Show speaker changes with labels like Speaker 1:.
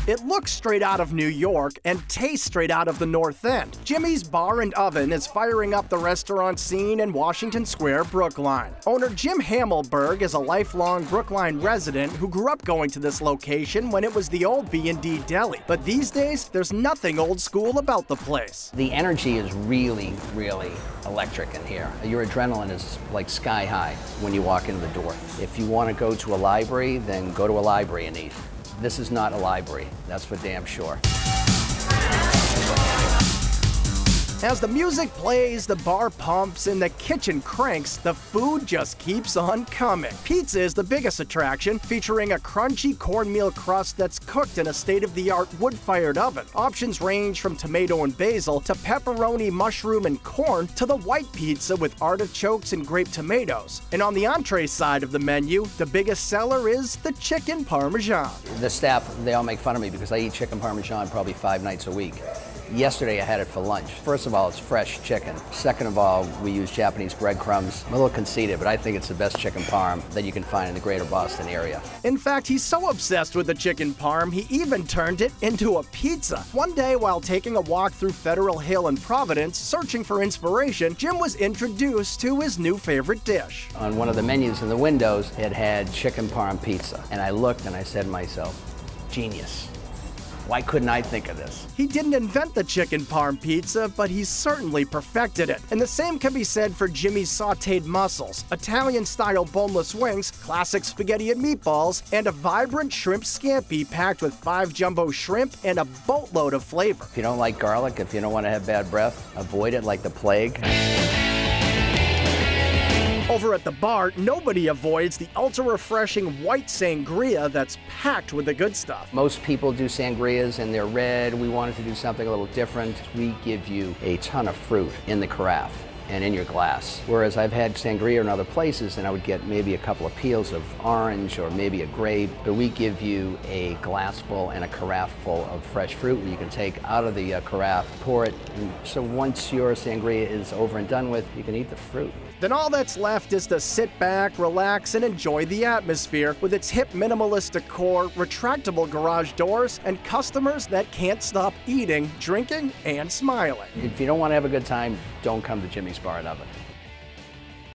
Speaker 1: It looks straight out of New York and tastes straight out of the North End. Jimmy's Bar and Oven is firing up the restaurant scene in Washington Square, Brookline. Owner Jim Hammelberg is a lifelong Brookline resident who grew up going to this location when it was the old B&D Deli. But these days, there's nothing old school about the place.
Speaker 2: The energy is really, really electric in here. Your adrenaline is like sky high when you walk in the door. If you want to go to a library, then go to a library and eat. This is not a library, that's for damn sure.
Speaker 1: As the music plays, the bar pumps, and the kitchen cranks, the food just keeps on coming. Pizza is the biggest attraction, featuring a crunchy cornmeal crust that's cooked in a state-of-the-art wood-fired oven. Options range from tomato and basil to pepperoni, mushroom, and corn to the white pizza with artichokes and grape tomatoes. And on the entree side of the menu, the biggest seller is the chicken parmesan.
Speaker 2: The staff, they all make fun of me because I eat chicken parmesan probably 5 nights a week. Yesterday I had it for lunch. First of all, it's fresh chicken. Second of all, we use Japanese breadcrumbs. I'm a little conceited, but I think it's the best chicken parm that you can find in the greater Boston area.
Speaker 1: In fact, he's so obsessed with the chicken parm, he even turned it into a pizza. One day, while taking a walk through Federal Hill in Providence, searching for inspiration, Jim was introduced to his new favorite dish.
Speaker 2: On one of the menus in the windows, it had Chicken Parm Pizza. And I looked and I said to myself, genius. Why couldn't I think of this?
Speaker 1: He didn't invent the chicken parm pizza, but he certainly perfected it. And the same can be said for Jimmy's sautéed mussels, Italian-style boneless wings, classic spaghetti and meatballs, and a vibrant shrimp scampi packed with 5 jumbo shrimp and a boatload of flavor.
Speaker 2: If you don't like garlic, if you don't want to have bad breath, avoid it like the plague.
Speaker 1: Over at the bar, nobody avoids the ultra-refreshing white sangria that's packed with the good stuff.
Speaker 2: Most people do sangrias and they're red. We wanted to do something a little different. We give you a ton of fruit in the carafe and in your glass. Whereas I've had sangria in other places and I would get maybe a couple of peels of orange or maybe a grape, but we give you a glass full and a carafe full of fresh fruit that you can take out of the carafe, pour it, and so once your sangria is over and done with, you can eat the fruit.
Speaker 1: Then all that's left is to sit back, relax, and enjoy the atmosphere with its hip minimalist decor, retractable garage doors, and customers that can't stop eating, drinking, and smiling.
Speaker 2: If you don't want to have a good time, don't come to Jimmy's Bar and Oven.